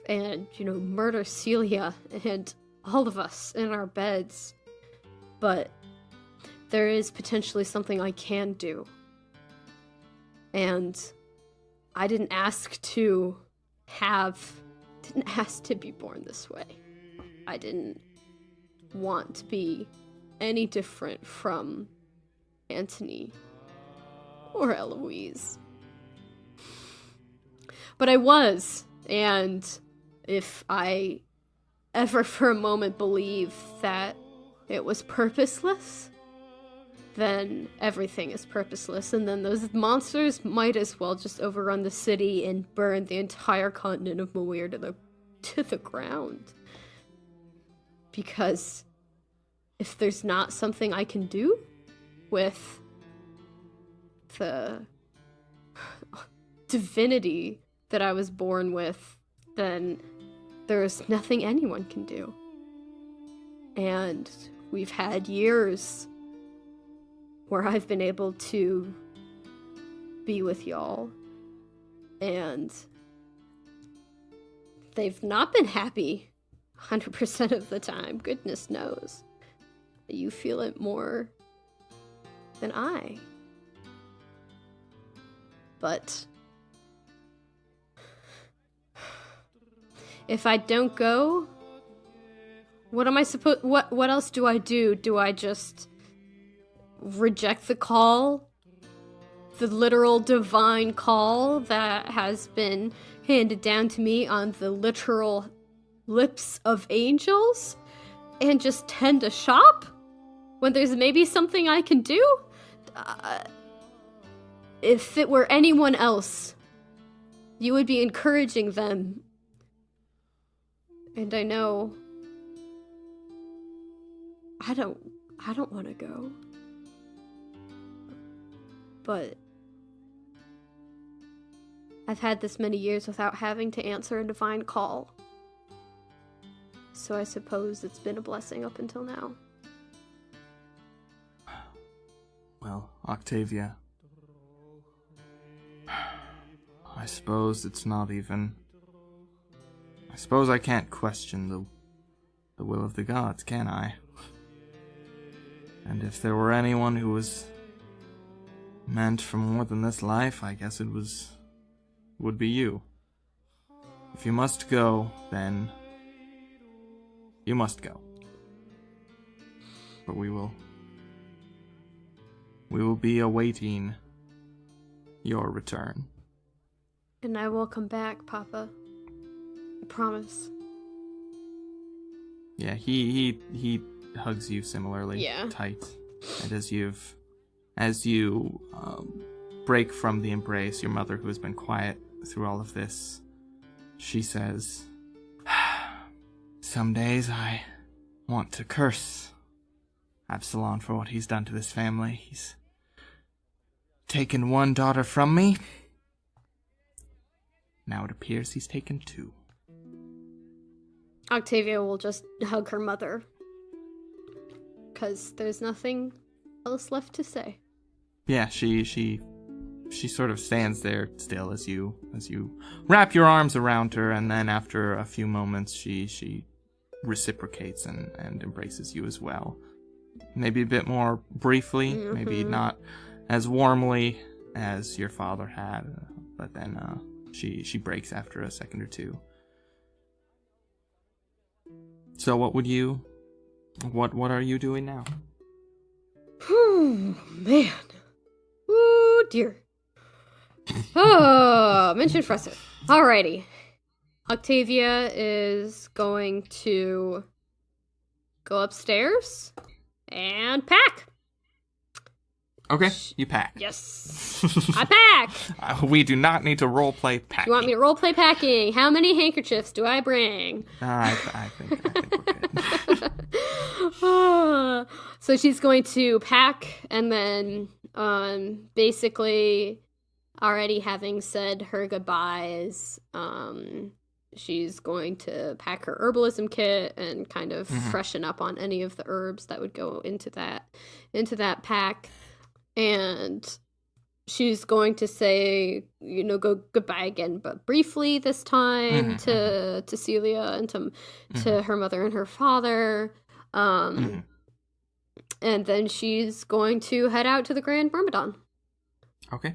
[SPEAKER 2] and, murder Celia and all of us in our beds. But there is potentially something I can do. And I didn't ask to be born this way. I didn't want to be any different from Antony or Eloise. But I was, and if I ever for a moment believe that it was purposeless, then everything is purposeless, and then those monsters might as well just overrun the city and burn the entire continent of Moir to the ground. Because if there's not something I can do with the divinity that I was born with, then there's nothing anyone can do. And we've had years where I've been able to be with y'all, and they've not been happy 100% of the time. Goodness knows. You feel it more than I. But if I don't go, what am I supposed? What else do I do? Do I just reject the call? The literal divine call that has been handed down to me on the literal lips of angels, and just tend a shop when there's maybe something I can do? If it were anyone else, you would be encouraging them. And I know I don't want to go. But I've had this many years without having to answer a divine call. So I suppose it's been a blessing up until now.
[SPEAKER 1] Well, Octavia, I suppose it's not even... I suppose I can't question the will of the gods, can I? And if there were anyone who was meant for more than this life, I guess it would be you. If you must go, then you must go. But we will be awaiting your return.
[SPEAKER 2] And I will come back, Papa. I promise.
[SPEAKER 1] Yeah, he hugs you similarly tight. And as you break from the embrace, your mother, who has been quiet through all of this, she says, "Some days I want to curse Absalom for what he's done to this family. He's taken one daughter from me. Now it appears he's taken two."
[SPEAKER 2] Octavia will just hug her mother, because there's nothing else left to say.
[SPEAKER 1] Yeah, she sort of stands there still as you wrap your arms around her, and then after a few moments she reciprocates and embraces you as well. Maybe a bit more briefly, maybe not as warmly as your father had, but then she breaks after a second or two. So what are you doing now?
[SPEAKER 2] Man. Ooh, dear. Oh, mention Fresser. Alrighty. Octavia is going to go upstairs and pack.
[SPEAKER 1] Okay, you pack.
[SPEAKER 2] Yes. I pack!
[SPEAKER 1] We do not need to roleplay packing.
[SPEAKER 2] You want me to roleplay packing? How many handkerchiefs do I bring?
[SPEAKER 1] I think we're good.
[SPEAKER 2] So she's going to pack, and then basically already having said her goodbyes, she's going to pack her herbalism kit and kind of freshen up on any of the herbs that would go into that pack. And she's going to say, go goodbye again, but briefly this time to Celia and to her mother and her father. And then she's going to head out to the Grand Myrmidon.
[SPEAKER 1] Okay.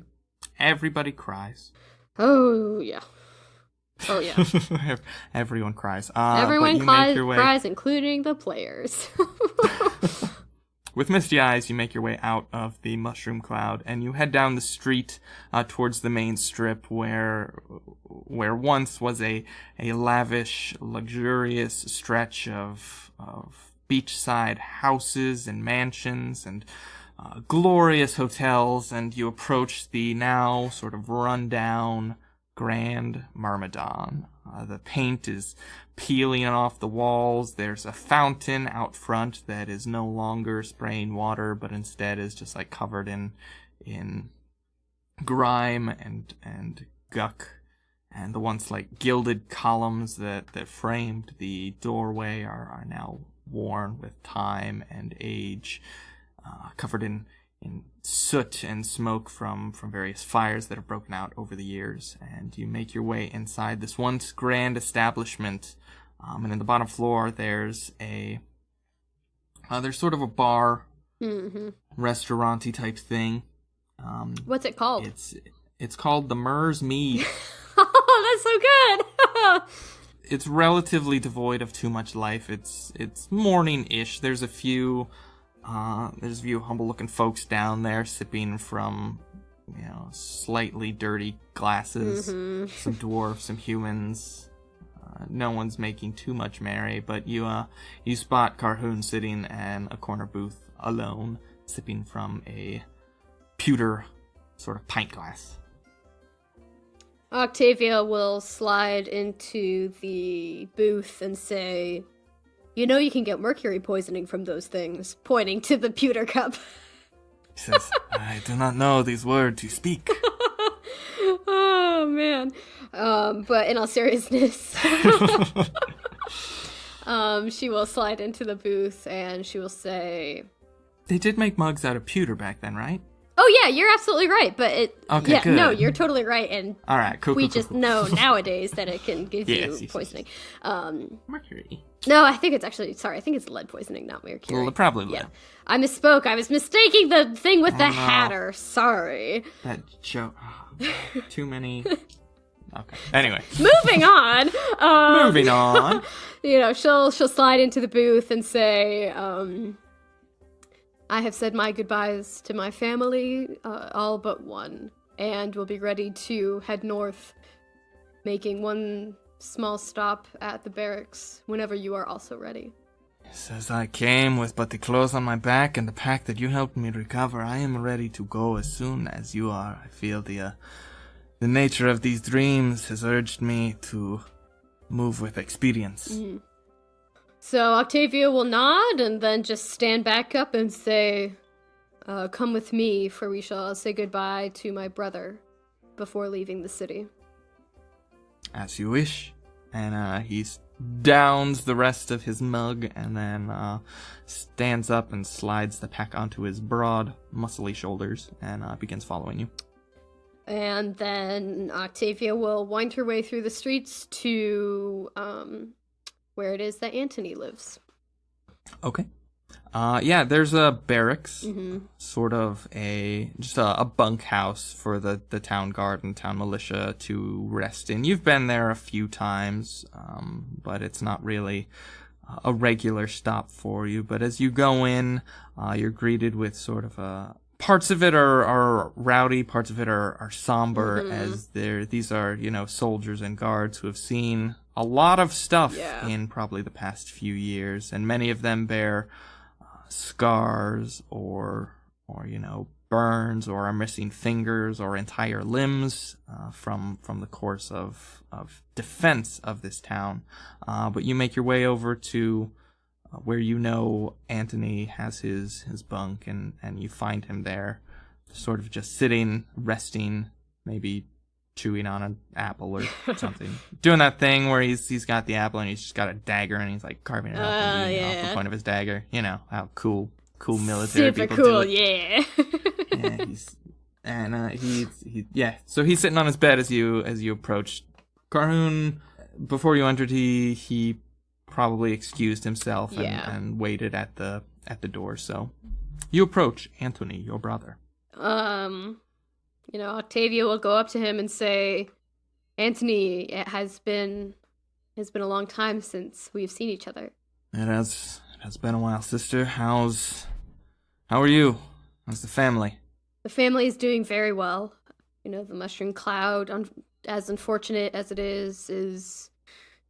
[SPEAKER 1] Everybody cries.
[SPEAKER 2] Oh, yeah. Oh, yeah.
[SPEAKER 1] Everyone cries.
[SPEAKER 2] Everyone cries, including the players.
[SPEAKER 1] With misty eyes, you make your way out of the mushroom cloud, and you head down the street towards the main strip where once was a lavish, luxurious stretch of beachside houses and mansions and glorious hotels, and you approach the now sort of run-down Grand Myrmidon. The paint is peeling off the walls. There's a fountain out front that is no longer spraying water, but instead is just like covered in grime and guck. And the once like gilded columns that framed the doorway are now worn with time and age, covered in soot and smoke from various fires that have broken out over the years. And you make your way inside this once grand establishment, and in the bottom floor there's sort of a bar, restaurant-y type thing.
[SPEAKER 2] What's it called?
[SPEAKER 1] It's called the Mers Mead.
[SPEAKER 2] Oh, that's so good.
[SPEAKER 1] It's relatively devoid of too much life. It's morning-ish. There's a few humble-looking folks down there sipping from, slightly dirty glasses. Some dwarves, some humans. No one's making too much merry, but you spot Carhoon sitting in a corner booth alone, sipping from a pewter sort of pint glass.
[SPEAKER 2] Octavia will slide into the booth and say, you can get mercury poisoning from those things, pointing to the pewter cup.
[SPEAKER 1] He says, I do not know these words you speak.
[SPEAKER 2] Oh, man. But in all seriousness, she will slide into the booth and she will say...
[SPEAKER 1] They did make mugs out of pewter back then, right?
[SPEAKER 2] Oh, yeah, you're absolutely right, but
[SPEAKER 1] Okay, good.
[SPEAKER 2] No, you're totally right, and
[SPEAKER 1] all right, cool,
[SPEAKER 2] we
[SPEAKER 1] cool,
[SPEAKER 2] just
[SPEAKER 1] cool.
[SPEAKER 2] know nowadays that it can give you poisoning.
[SPEAKER 1] Mercury.
[SPEAKER 2] No, I think it's lead poisoning, not mercury.
[SPEAKER 1] Well, probably lead.
[SPEAKER 2] Yeah. I misspoke. I was mistaking the thing with the hatter. Sorry.
[SPEAKER 1] That joke. Too many. Okay. Anyway.
[SPEAKER 2] Moving on.
[SPEAKER 1] Moving on.
[SPEAKER 2] She'll slide into the booth and say, I have said my goodbyes to my family, all but one, and will be ready to head north, making one small stop at the barracks whenever you are also ready.
[SPEAKER 1] He says, I came with but the clothes on my back and the pack that you helped me recover. I am ready to go as soon as you are. I feel the nature of these dreams has urged me to move with experience.
[SPEAKER 2] Mm-hmm. So Octavia will nod and then just stand back up and say, come with me, for we shall say goodbye to my brother before leaving the city.
[SPEAKER 1] As you wish. And he downs the rest of his mug and then stands up and slides the pack onto his broad, muscly shoulders and begins following you.
[SPEAKER 2] And then Octavia will wind her way through the streets to where it is that Antony lives.
[SPEAKER 1] Okay. Yeah, there's a barracks,
[SPEAKER 2] Mm-hmm.
[SPEAKER 1] sort of just a bunkhouse for the town guard and town militia to rest in. You've been there a few times, but it's not really a regular stop for you. But as you go in, you're greeted with sort of parts of it are rowdy, parts of it are somber, as these are, soldiers and guards who have seen a lot of stuff in probably the past few years, and many of them bear scars or burns or are missing fingers or entire limbs from the course of defense of this town. But you make your way over to where you know Anthony has his bunk, and you find him there, sort of just sitting, resting, maybe chewing on an apple or something. Doing that thing where he's got the apple and he's just got a dagger and he's like carving it up and eating off the point of his dagger. You know how cool military
[SPEAKER 2] super
[SPEAKER 1] people
[SPEAKER 2] cool,
[SPEAKER 1] do it.
[SPEAKER 2] yeah.
[SPEAKER 1] Yeah, so he's sitting on his bed as you approach. Carhoon, before you entered, he probably excused himself and waited at the door. So you approach Anthony, your brother.
[SPEAKER 2] Octavia will go up to him and say, Anthony, it has been a long time since we've seen each other.
[SPEAKER 1] It has been a while, sister. How are you? How's the family?
[SPEAKER 2] The family is doing very well. The mushroom cloud, as unfortunate as it is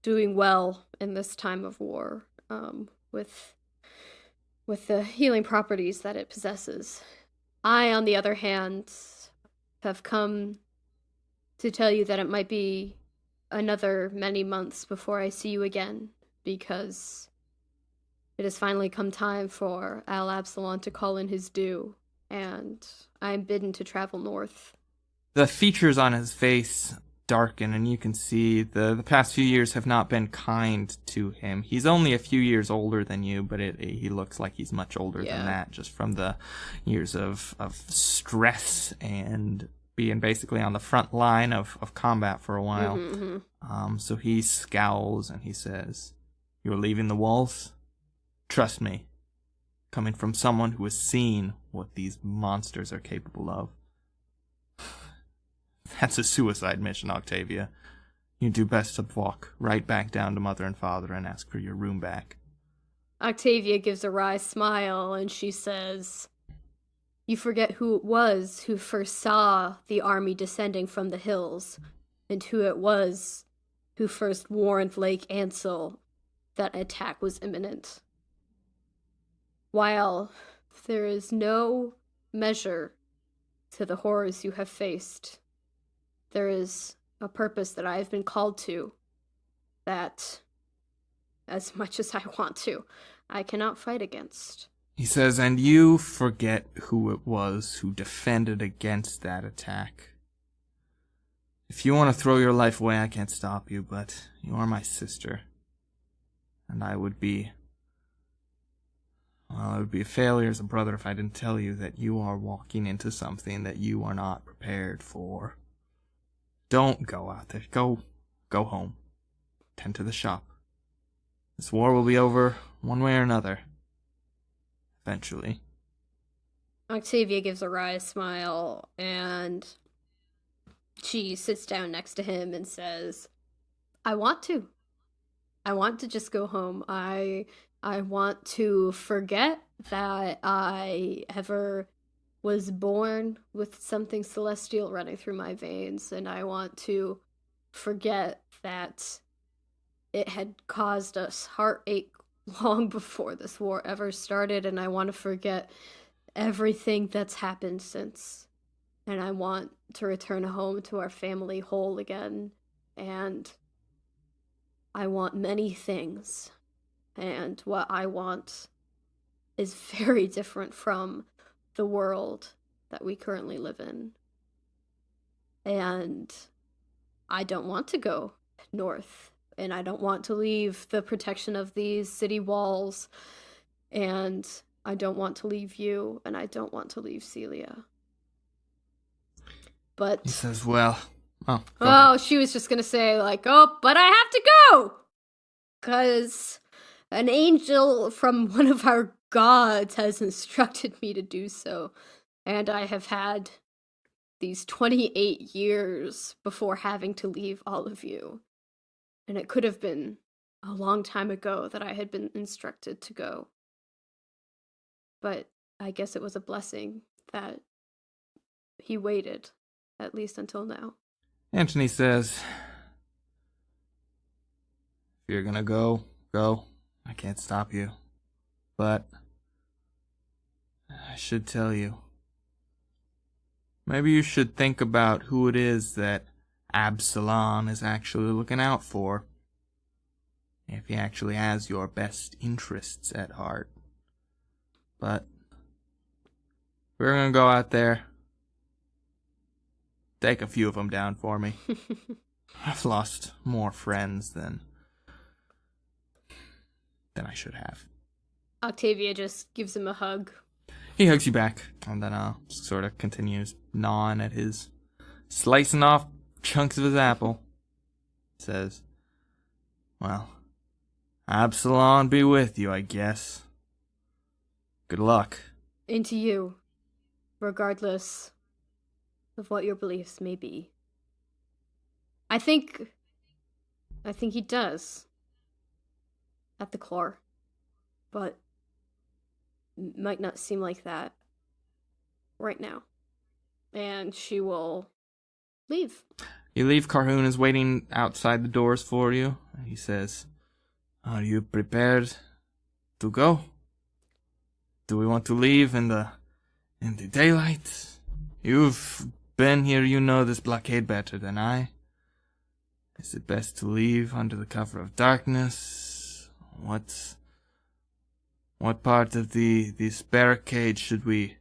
[SPEAKER 2] doing well in this time of war, with the healing properties that it possesses. I, on the other hand, have come to tell you that it might be another many months before I see you again, because it has finally come time for Al Absalon to call in his due, and I am bidden to travel north.
[SPEAKER 1] The features on his face darken, and you can see the past few years have not been kind to him. He's only a few years older than you, but he looks like he's much older than that, just from the years of stress and being basically on the front line of combat for a while.
[SPEAKER 2] Mm-hmm.
[SPEAKER 1] So he scowls and he says, "You're leaving the walls? Trust me, coming from someone who has seen what these monsters are capable of. That's a suicide mission, Octavia. You do best to walk right back down to Mother and Father and ask for your room back."
[SPEAKER 2] Octavia gives a wry smile and she says, "You forget who it was who first saw the army descending from the hills, and who it was who first warned Lake Ansel that attack was imminent. While there is no measure to the horrors you have faced, there is a purpose that I have been called to that, as much as I want to, I cannot fight against."
[SPEAKER 1] He says, "And you forget who it was who defended against that attack. If you want to throw your life away, I can't stop you, but you are my sister. And it would be a failure as a brother if I didn't tell you that you are walking into something that you are not prepared for. Don't go out there. Go home. Tend to the shop. This war will be over one way or another. Eventually."
[SPEAKER 2] Octavia gives a wry smile, and she sits down next to him and says, I want to just go home. I want to forget that I ever was born with something celestial running through my veins, and I want to forget that it had caused us heartache long before this war ever started, and I want to forget everything that's happened since. And I want to return home to our family whole again, and I want many things. And what I want is very different from the world that we currently live in. And I don't want to go north, and I don't want to leave the protection of these city walls, and I don't want to leave you, and I don't want to leave Celia. But
[SPEAKER 1] he says, "Well,
[SPEAKER 2] she was just gonna say, but I have to go! 'Cause an angel from one of our gods has instructed me to do so, and I have had these 28 years before having to leave all of you. And it could have been a long time ago that I had been instructed to go. But I guess it was a blessing that he waited, at least until now."
[SPEAKER 1] Anthony says, "If you're gonna go. I can't stop you. But I should tell you, maybe you should think about who it is that Absalom is actually looking out for. If he actually has your best interests at heart. But we're gonna go out there. Take a few of them down for me. I've lost more friends than I should have.
[SPEAKER 2] Octavia just gives him a hug.
[SPEAKER 1] He hugs you back, and then sort of continues gnawing at his, slicing off chunks of his apple. Says, well, Absalom be with you, I guess. Good luck.
[SPEAKER 2] And to you, regardless of what your beliefs may be. I think he does. At the core. But might not seem like that right now. And she will leave.
[SPEAKER 1] You leave. Carhoon is waiting outside the doors for you. He says, are you prepared to go? Do we want to leave in the daylight? You've been here, you know this blockade better than I. Is it best to leave under the cover of darkness? What part of this barricade should we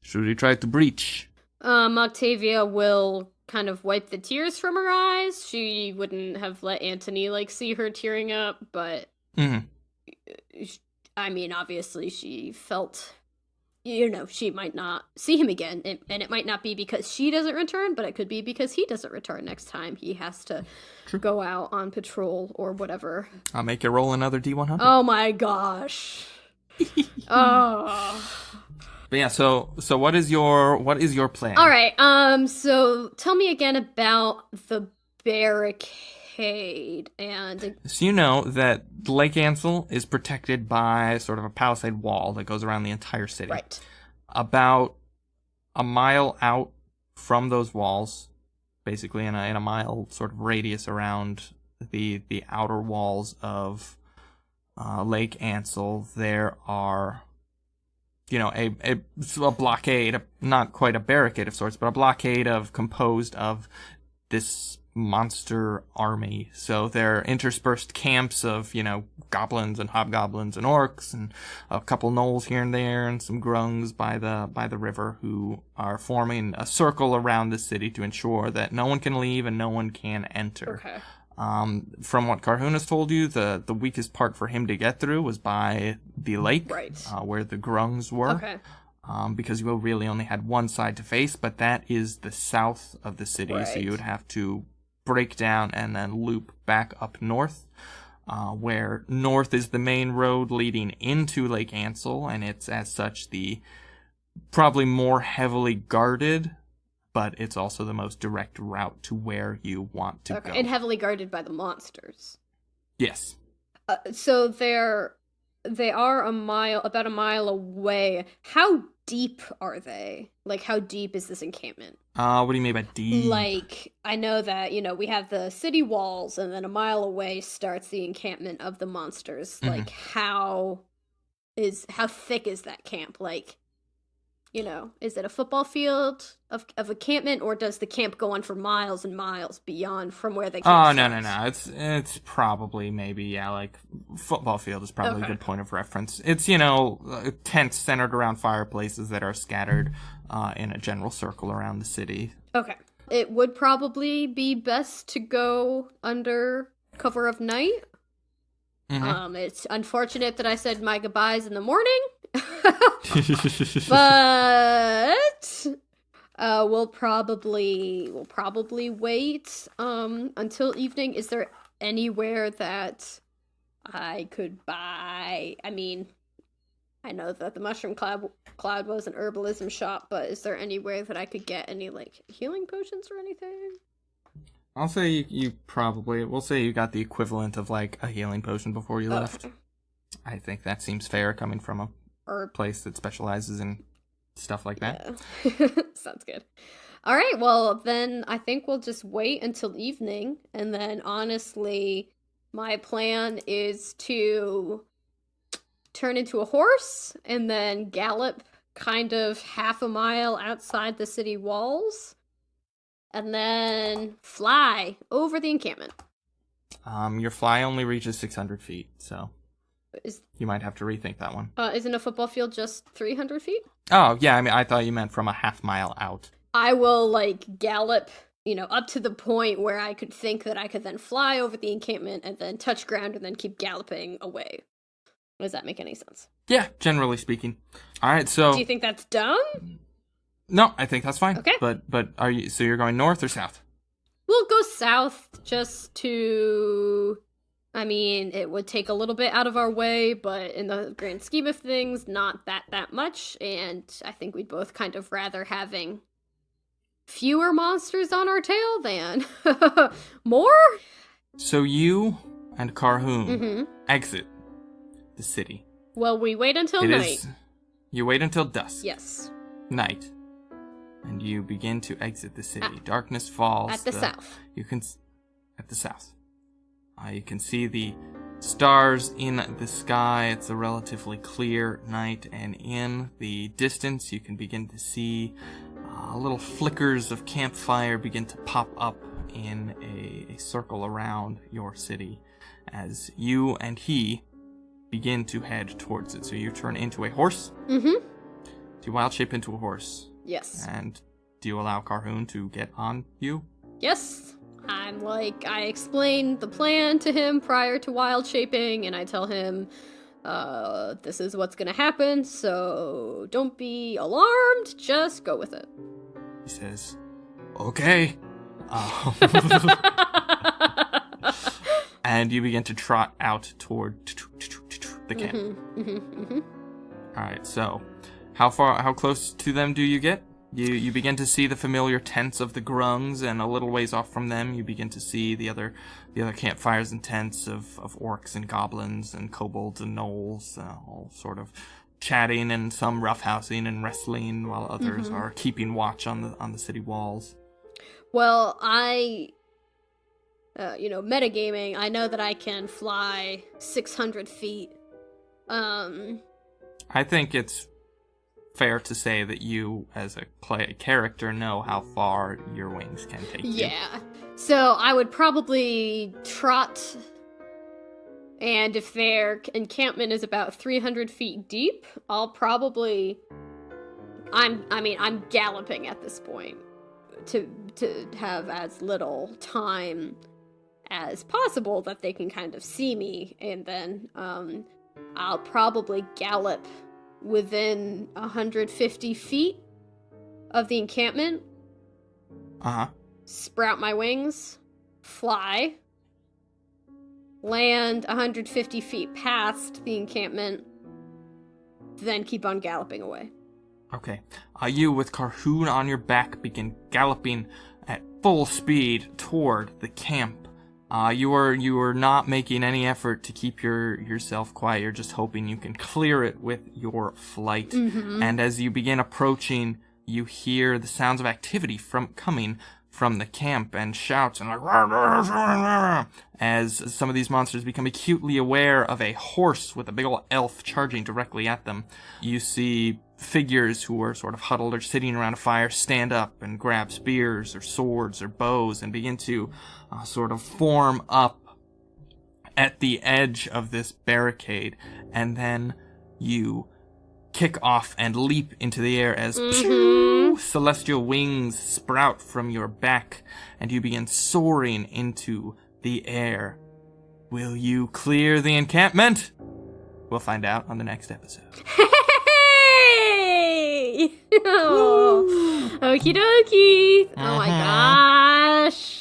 [SPEAKER 1] try to breach?
[SPEAKER 2] Octavia will kind of wipe the tears from her eyes. She wouldn't have let Antony, see her tearing up, but...
[SPEAKER 1] Mm-hmm.
[SPEAKER 2] I mean, obviously she felt... she might not see him again, and it might not be because she doesn't return, but it could be because he doesn't return next time he has to go out on patrol or whatever.
[SPEAKER 1] I'll make you roll another D100.
[SPEAKER 2] Oh my gosh. Oh.
[SPEAKER 1] But yeah, so what is your plan?
[SPEAKER 2] All right. So tell me again about the barricade and.
[SPEAKER 1] So you know that Lake Ansel is protected by sort of a palisade wall that goes around the entire city.
[SPEAKER 2] Right.
[SPEAKER 1] About a mile out from those walls, basically in a mile sort of radius around the outer walls of Lake Ansel, there are, a blockade, not quite a barricade of sorts, but a blockade composed of this monster army. So they're interspersed camps of, goblins and hobgoblins and orcs and a couple gnolls here and there and some grungs by the river who are forming a circle around the city to ensure that no one can leave and no one can enter.
[SPEAKER 2] Okay.
[SPEAKER 1] From what Carhoon has told you, the weakest part for him to get through was by the lake,
[SPEAKER 2] right.
[SPEAKER 1] Where the grungs were.
[SPEAKER 2] Okay.
[SPEAKER 1] Because you really only had one side to face, but that is the south of the city,
[SPEAKER 2] right.
[SPEAKER 1] So you would have to break down and then loop back up north, where north is the main road leading into Lake Ansel, and it's as such the probably more heavily guarded, but it's also the most direct route to where you want to go.
[SPEAKER 2] And heavily guarded by the monsters.
[SPEAKER 1] Yes.
[SPEAKER 2] So they are about a mile away. How deep are they? How deep is this encampment?
[SPEAKER 1] What do you mean by deep?
[SPEAKER 2] I know that, we have the city walls, and then a mile away starts the encampment of the monsters.
[SPEAKER 1] Mm-hmm.
[SPEAKER 2] How thick is that camp? Is it a football field of encampment, or does the camp go on for miles and miles beyond from where they
[SPEAKER 1] camp no. It's probably maybe, football field is probably a good point of reference. It's, tents centered around fireplaces that are scattered in a general circle around the city.
[SPEAKER 2] Okay. It would probably be best to go under cover of night. Mm-hmm. It's unfortunate that I said my goodbyes in the morning. But we'll probably wait until evening. Is there anywhere that I could buy? I mean, I know that the Mushroom Cloud was an herbalism shop, but is there anywhere that I could get any healing potions or anything?
[SPEAKER 1] I'll say we'll say you got the equivalent of a healing potion before you left. I think that seems fair coming from a place that specializes in stuff like that.
[SPEAKER 2] Yeah. Sounds good. All right, well, then I think we'll just wait until evening, and then honestly, my plan is to turn into a horse and then gallop kind of half a mile outside the city walls, and then fly over the encampment.
[SPEAKER 1] Your fly only reaches 600 feet, so
[SPEAKER 2] Is
[SPEAKER 1] you might have to rethink that one.
[SPEAKER 2] Isn't a football field just 300 feet?
[SPEAKER 1] Oh, yeah, I mean, I thought you meant from a half mile out.
[SPEAKER 2] I will, gallop, up to the point where I could think that I could then fly over the encampment and then touch ground and then keep galloping away. Does that make any sense?
[SPEAKER 1] Yeah, generally speaking. All right, so...
[SPEAKER 2] Do you think that's dumb?
[SPEAKER 1] No, I think that's fine.
[SPEAKER 2] Okay.
[SPEAKER 1] But are you... So you're going north or south?
[SPEAKER 2] We'll go south just to... I mean, it would take a little bit out of our way, but in the grand scheme of things, not that much. And I think we'd both kind of rather having fewer monsters on our tail than more.
[SPEAKER 1] So you and Carhoon
[SPEAKER 2] Mm-hmm.
[SPEAKER 1] exit the city.
[SPEAKER 2] Well, we wait until night.
[SPEAKER 1] You wait until dusk.
[SPEAKER 2] Yes.
[SPEAKER 1] Night. And you begin to exit the city. Darkness falls.
[SPEAKER 2] At the south.
[SPEAKER 1] At the south. You can see the stars in the sky. It's a relatively clear night, and in the distance you can begin to see little flickers of campfire begin to pop up in a circle around your city as you and he begin to head towards it. So you turn into a horse.
[SPEAKER 2] Mm-hmm.
[SPEAKER 1] Do you wild shape into a horse?
[SPEAKER 2] Yes.
[SPEAKER 1] And do you allow Carhoon to get on you?
[SPEAKER 2] Yes. I explain the plan to him prior to wild shaping, and I tell him, this is what's gonna happen, so don't be alarmed, just go with it.
[SPEAKER 1] He says, okay. And you begin to trot out toward the camp.
[SPEAKER 2] Mm-hmm, mm-hmm, mm-hmm.
[SPEAKER 1] Alright, so how close to them do you get? You begin to see the familiar tents of the grungs, and a little ways off from them you begin to see the other campfires and tents of orcs and goblins and kobolds and gnolls, all sort of chatting and some roughhousing and wrestling, while others
[SPEAKER 2] Mm-hmm.
[SPEAKER 1] are keeping watch on the city walls.
[SPEAKER 2] Well, metagaming, I know that I can fly 600 feet.
[SPEAKER 1] I think it's fair to say that you, as a character, know how far your wings can take you.
[SPEAKER 2] Yeah. So I would probably trot, and if their encampment is about 300 feet deep, I'm galloping at this point to have as little time as possible that they can kind of see me, and then I'll probably gallop within 150 feet of the encampment.
[SPEAKER 1] Uh-huh.
[SPEAKER 2] Sprout my wings, fly, land 150 feet past the encampment, then keep on galloping away.
[SPEAKER 1] Okay. You, with Carhoon on your back, begin galloping at full speed toward the camp. You are not making any effort to keep yourself quiet. You're just hoping you can clear it with your flight.
[SPEAKER 2] Mm-hmm.
[SPEAKER 1] And as you begin approaching, you hear the sounds of activity coming from the camp, and shouts and as some of these monsters become acutely aware of a horse with a big old elf charging directly at them. You see figures who are sort of huddled or sitting around a fire stand up and grab spears or swords or bows and begin to sort of form up at the edge of this barricade, and then you kick off and leap into the air as celestial wings sprout from your back, and you begin soaring into the air. Will you clear the encampment? We'll find out on the next episode.
[SPEAKER 2] Hey! Oh, okie dokie. Oh my gosh.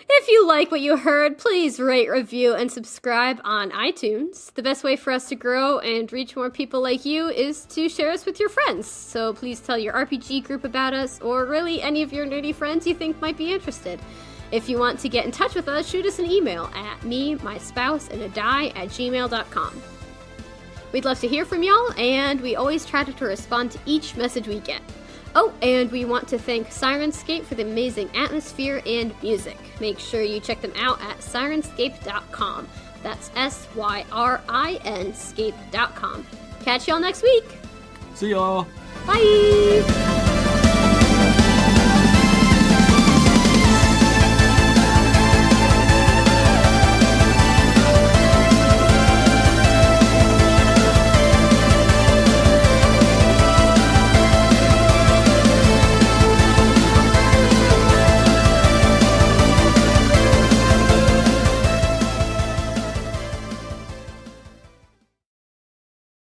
[SPEAKER 2] If you like what you heard, please rate, review, and subscribe on iTunes. The best way for us to grow and reach more people like you is to share us with your friends. So please tell your RPG group about us, or really any of your nerdy friends you think might be interested. If you want to get in touch with us, shoot us an email at me-my-spouse-and-a-die@gmail.com. We'd love to hear from y'all, and we always try to respond to each message we get. Oh, and we want to thank Syrinscape for the amazing atmosphere and music. Make sure you check them out at Syrinscape.com. That's Syrinscape.com. Catch y'all next week!
[SPEAKER 1] See y'all.
[SPEAKER 2] Bye!